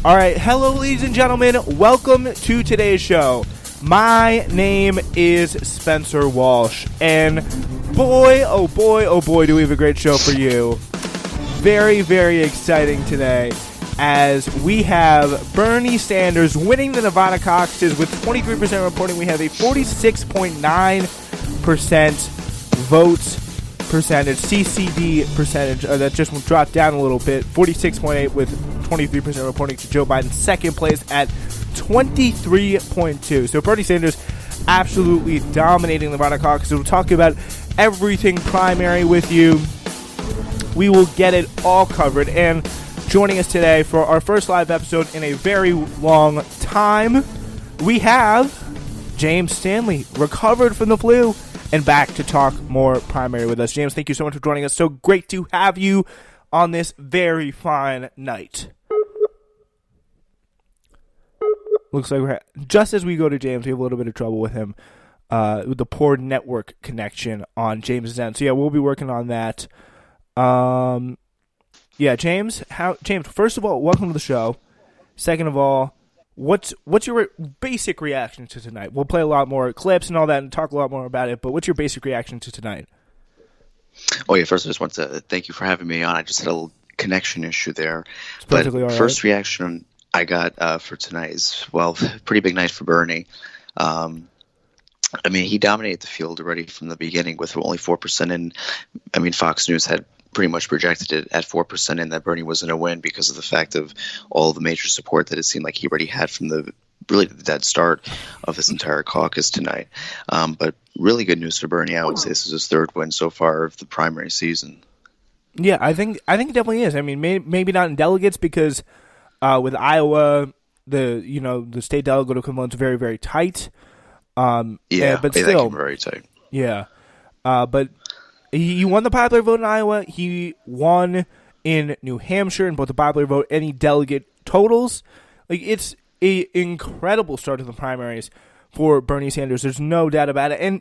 All right, hello, ladies and gentlemen. Welcome to today's show. My name is Spencer Walsh, and boy, oh boy, oh boy, do we have a great show for you. Very, very exciting today, as we have Bernie Sanders winning the Nevada Caucuses with 23% reporting. We have a 46.9% vote percentage, CCD percentage, that just dropped down a little bit, 46.8 with 23% reporting to Joe Biden, second place at 23.2. So Bernie Sanders absolutely dominating the Nevada Caucus. We'll talk about everything primary with you. We will get it all covered. And joining us today for our first live episode in a very long time, we have James Stanley, recovered from the flu and back to talk more primary with us. James, thank you so much for joining us. So great to have you on this very fine night. Looks like we're just as we go to James, we have a little bit of trouble with him, with the poor network connection on James's end. So yeah, we'll be working on that. Yeah, James. James? First of all, welcome to the show. Second of all, what's your basic reaction to tonight? We'll play a lot more clips and all that, and talk a lot more about it. But what's your basic reaction to tonight? Oh yeah, first I just want to thank you for having me on. I just had a little connection issue there. But first reaction I got for tonight is, well, pretty big night for Bernie. I mean, he dominated the field already from the beginning with only 4% in. I mean, Fox News had pretty much projected it at 4% in that Bernie was going to win because of the fact of all the major support that it seemed like he already had from the dead start of this entire caucus tonight. But really good news for Bernie. I would say this is his third win so far of the primary season. Yeah, I think it definitely is. I mean, maybe not in delegates because with Iowa, the state delegate equivalent is very, very tight. But still very tight. Yeah, but he won the popular vote in Iowa. He won in New Hampshire in both the popular vote and the delegate totals. Like, it's an incredible start to the primaries for Bernie Sanders. There's no doubt about it, and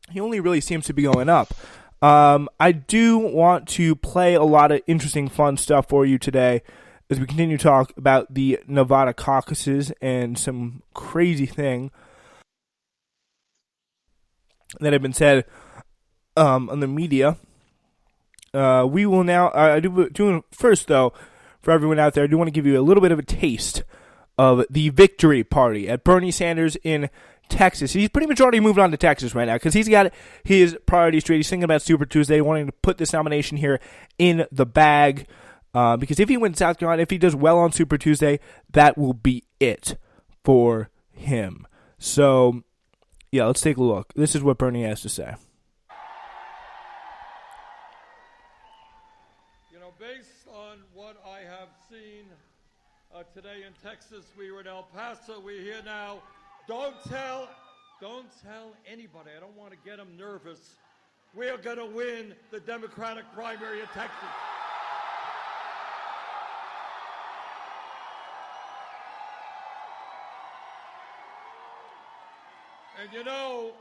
he only really seems to be going up. I do want to play a lot of interesting, fun stuff for you today as we continue to talk about the Nevada Caucuses and some crazy thing that have been said on the media. We will now, first though, for everyone out there, I do want to give you a little bit of a taste of the victory party at Bernie Sanders in Texas. He's pretty much already moved on to Texas right now because he's got his priorities straight. He's thinking about Super Tuesday, wanting to put this nomination here in the bag. Because if he wins South Carolina, if he does well on Super Tuesday, that will be it for him. So, yeah, let's take a look. This is what Bernie has to say. Based on what I have seen today in Texas, we were in El Paso. We're here now. Don't tell anybody. I don't want to get them nervous. We are going to win the Democratic primary in Texas. And you know,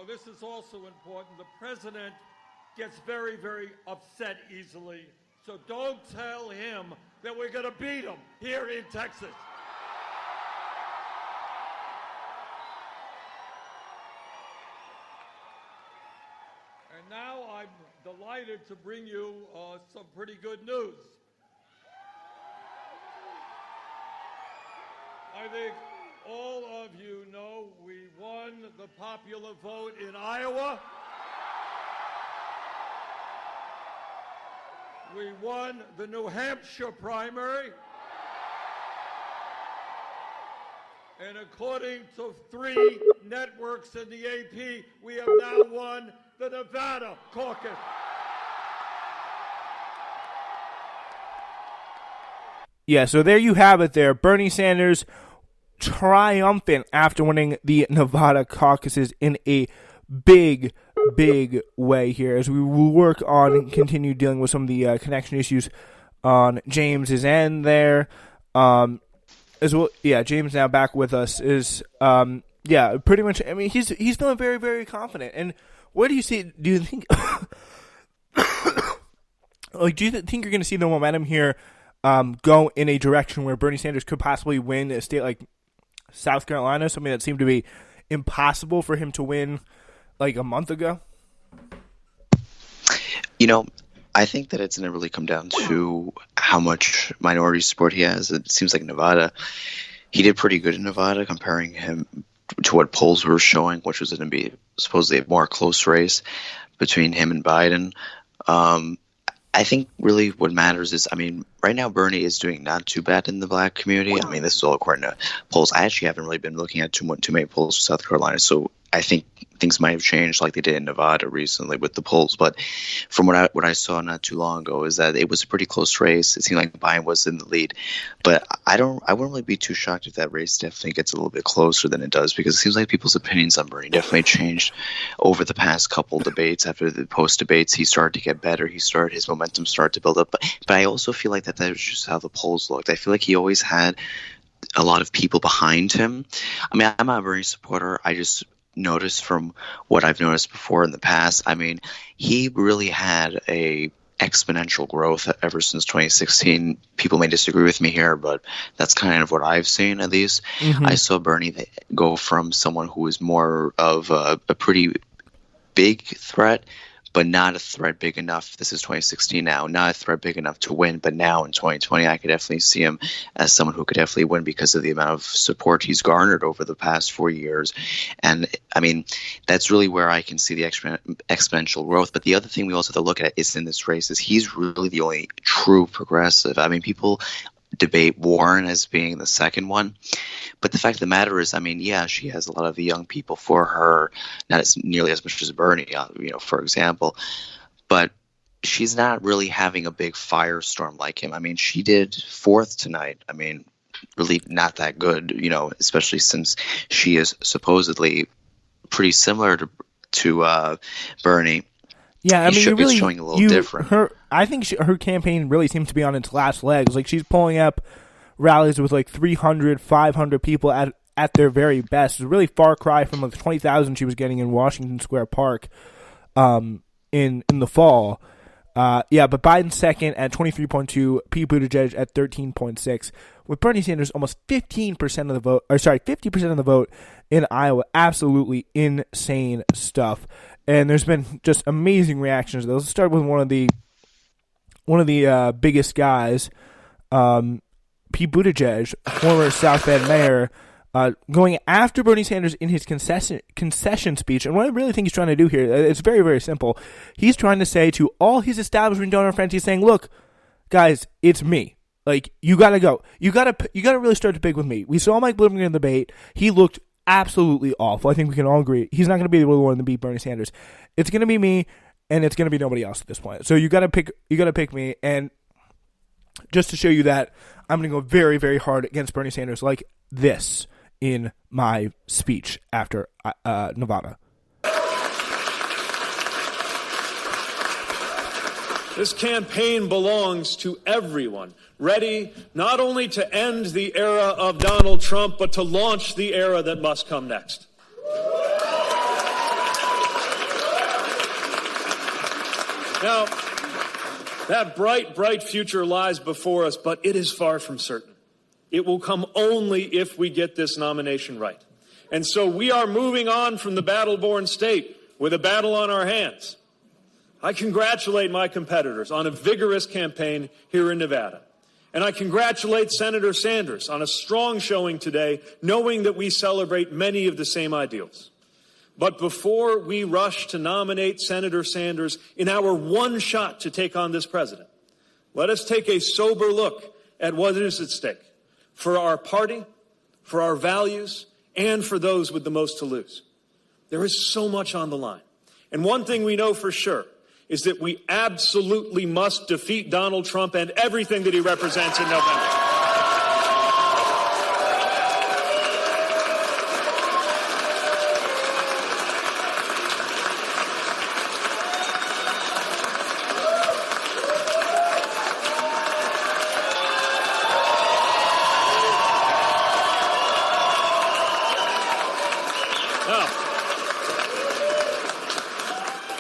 this is also important. The president gets very, very upset easily. So don't tell him that we're going to beat him here in Texas. And now I'm delighted to bring you some pretty good news. I think all of you know we won the popular vote in Iowa. We won the New Hampshire primary. And according to 3 networks in the AP, we have now won the Nevada Caucus. Yeah, so there you have it there. Bernie Sanders triumphant after winning the Nevada Caucuses in a big way here as we will work on and continue dealing with some of the connection issues on James's end there. As well, yeah, James now back with us is, pretty much, I mean, he's feeling very, very confident. And where do you think, do you think you're going to see the momentum here go in a direction where Bernie Sanders could possibly win a state like South Carolina, something that seemed to be impossible for him to win like a month ago? I think that it's going to really come down to how much minority support he has. It seems like Nevada, he did pretty good in Nevada, comparing him to what polls were showing, which was going to be supposedly a more close race between him and Biden. I think really what matters is, right now Bernie is doing not too bad in the black community. This is all according to polls. I actually haven't really been looking at too many polls for South Carolina, so I think things might have changed like they did in Nevada recently with the polls. But from what I saw not too long ago is that it was a pretty close race. It seemed like Biden was in the lead. But I wouldn't really be too shocked if that race definitely gets a little bit closer than it does, because it seems like people's opinions on Bernie definitely changed over the past couple debates. After the post debates, he started to get better. His momentum started to build up. But I also feel like that was just how the polls looked. I feel like he always had a lot of people behind him. I'm not a Bernie supporter. I just noticed from what I've noticed before in the past, he really had a exponential growth ever since 2016. People may disagree with me here, but that's kind of what I've seen, at least. Mm-hmm. I saw Bernie go from someone who was more of a pretty big threat, but not a threat big enough. This is 2016 now, not a threat big enough to win. But now in 2020, I could definitely see him as someone who could definitely win because of the amount of support he's garnered over the past 4 years. And that's really where I can see the exponential growth. But the other thing we also have to look at is in this race is he's really the only true progressive. People debate Warren as being the second one, but the fact of the matter is, she has a lot of the young people for her, not as nearly as much as Bernie, for example, but she's not really having a big firestorm like him. She did fourth tonight. Really not that good, especially since she is supposedly pretty similar to Bernie. Yeah, you really showing a little different. I think her campaign really seems to be on its last legs. Like, she's pulling up rallies with like 300, 500 people at their very best. It's a really far cry from the 20,000 she was getting in Washington Square Park in the fall. But Biden's second at 23.2, Pete Buttigieg at 13.6, with Bernie Sanders almost 50% of the vote in Iowa. Absolutely insane stuff. And there's been just amazing reactions to those. Let's start with one of the biggest guys, Pete Buttigieg, former South Bend mayor, going after Bernie Sanders in his concession speech. And what I really think he's trying to do here, it's very, very simple. He's trying to say to all his establishment donor friends, he's saying, look, guys, it's me. Like, you gotta go. You gotta really start to pick with me. We saw Mike Bloomberg in the debate. He looked absolutely awful. I think we can all agree. He's not going to be the one to beat Bernie Sanders. It's going to be me, and it's going to be nobody else at this point. So you got to pick me. And just to show you that, I'm going to go very, very hard against Bernie Sanders like this in my speech after Nevada. This campaign belongs to everyone, ready not only to end the era of Donald Trump, but to launch the era that must come next. Now, that bright, bright future lies before us, but it is far from certain. It will come only if we get this nomination right. And so we are moving on from the battle-born state with a battle on our hands. I congratulate my competitors on a vigorous campaign here in Nevada. And I congratulate Senator Sanders on a strong showing today, knowing that we celebrate many of the same ideals. But before we rush to nominate Senator Sanders in our one shot to take on this president, let us take a sober look at what is at stake for our party, for our values, and for those with the most to lose. There is so much on the line. And one thing we know for sure is that we absolutely must defeat Donald Trump and everything that he represents in November.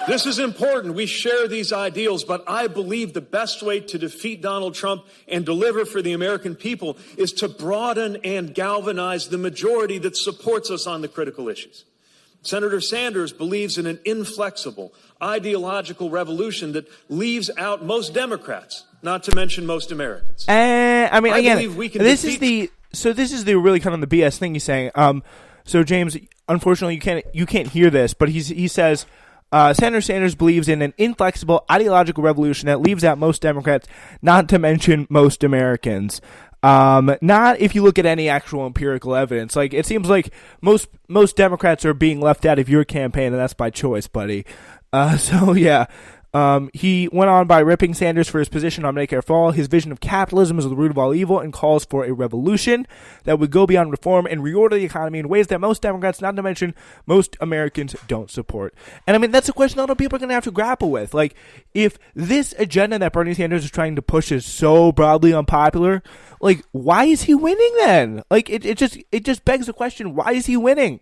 This is important. We share these ideals, but I believe the best way to defeat Donald Trump and deliver for the American people is to broaden and galvanize the majority that supports us on the critical issues. Senator Sanders believes in an inflexible, ideological revolution that leaves out most Democrats, not to mention most Americans. I mean, again, this is the really kind of the BS thing he's saying. So James, unfortunately, you can't hear this, but he says Senator Sanders believes in an inflexible ideological revolution that leaves out most Democrats, not to mention most Americans. Not if you look at any actual empirical evidence. Like, it seems like most Democrats are being left out of your campaign, and that's by choice, buddy. So yeah. He went on by ripping Sanders for his position on Medicare for All. His vision of capitalism is the root of all evil and calls for a revolution that would go beyond reform and reorder the economy in ways that most Democrats, not to mention most Americans, don't support. And I mean, that's a question that a lot of people are going to have to grapple with. Like, if this agenda that Bernie Sanders is trying to push is so broadly unpopular, like, why is he winning then? Like, it just begs the question, why is he winning?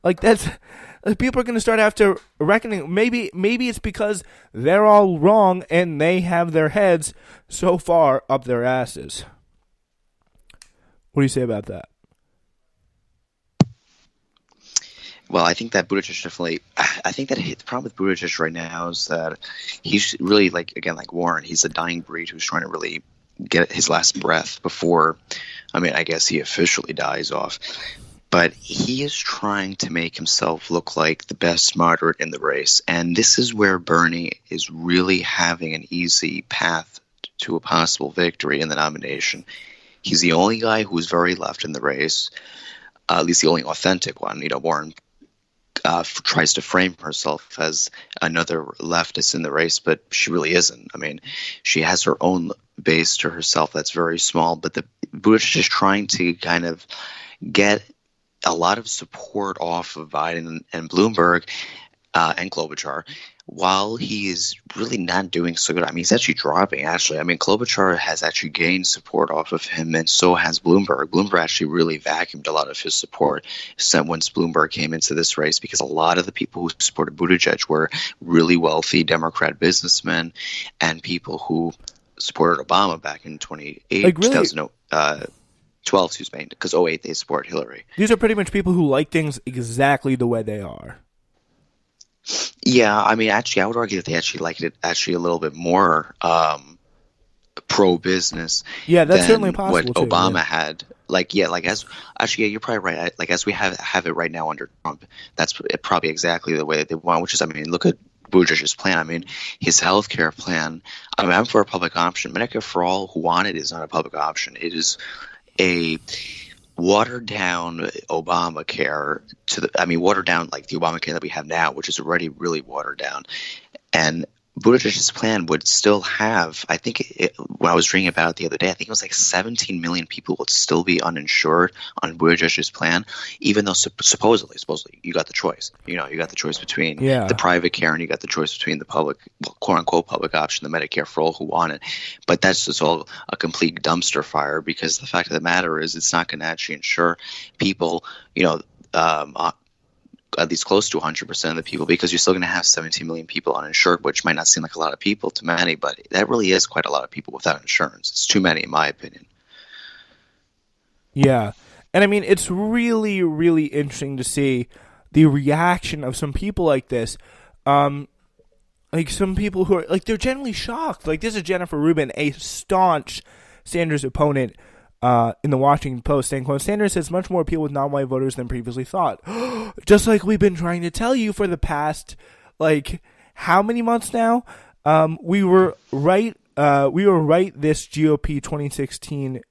Like, that's... People are going to start after reckoning. Maybe it's because they're all wrong and they have their heads so far up their asses. What do you say about that? Well, I think that Buttigieg definitely. I think that the problem with Buttigieg right now is that he's really like Warren. He's a dying breed who's trying to really get his last breath before. I mean, I guess he officially dies off. But he is trying to make himself look like the best moderate in the race. And this is where Bernie is really having an easy path to a possible victory in the nomination. He's the only guy who's very left in the race, at least the only authentic one. You know, Warren tries to frame herself as another leftist in the race, but she really isn't. I mean, she has her own base to herself that's very small. But the Buttigieg is trying to kind of get a lot of support off of Biden and Bloomberg and Klobuchar, while he is really not doing so good. I mean, he's actually dropping, actually. I mean, Klobuchar has actually gained support off of him, and so has Bloomberg. Bloomberg actually really vacuumed a lot of his support once Bloomberg came into this race, because a lot of the people who supported Buttigieg were really wealthy Democrat businessmen and people who supported Obama back in 2012, because 2008 they support Hillary. These are pretty much people who like things exactly the way they are. Yeah, I mean, actually, I would argue that they actually liked it actually a little bit more pro-business. Yeah, that's than certainly possible. What too, Obama yeah. had. You're probably right. Like, as we have it right now under Trump, that's probably exactly the way that they want. Which is, I mean, look at Buttigieg's plan. I mean, his health care plan. I mean, I'm for a public option. Medicare for all who want it is not a public option. It is a watered down Obamacare watered down like the Obamacare that we have now, which is already really watered down. And Buttigieg's plan would still have, I think, when I was reading about it the other day, I think it was like 17 million people would still be uninsured on Buttigieg's plan, even though supposedly you got the choice. You know, you got the choice between the private care and you got the choice between the public, quote unquote, public option, the Medicare for all who want it. But that's just all a complete dumpster fire, because the fact of the matter is it's not going to actually insure people, at least close to 100% of the people, because you're still going to have 17 million people uninsured, which might not seem like a lot of people to many, but that really is quite a lot of people without insurance. It's too many, in my opinion. Yeah. And I mean, it's really, really interesting to see the reaction of some people like this. Like some people who are, like, they're generally shocked. Like, this is Jennifer Rubin, a staunch Sanders opponent, in the Washington Post, saying, quote, Sanders has much more appeal with non-white voters than previously thought. Just like we've been trying to tell you for the past, like, how many months now? We were right. This GOP 2016.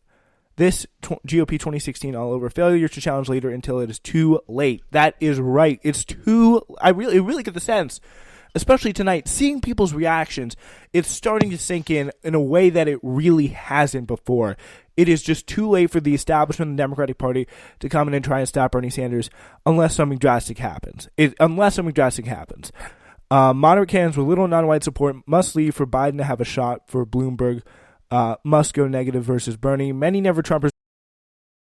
GOP 2016 all over. Failure to challenge later until it is too late. That is right. It's too. I really get the sense, especially tonight, seeing people's reactions, it's starting to sink in a way that it really hasn't before. It is just too late for the establishment of the Democratic Party to come in and try and stop Bernie Sanders unless something drastic happens. Moderate candidates with little non-white support must leave for Biden to have a shot for Bloomberg. Must go negative versus Bernie. Many never Trumpers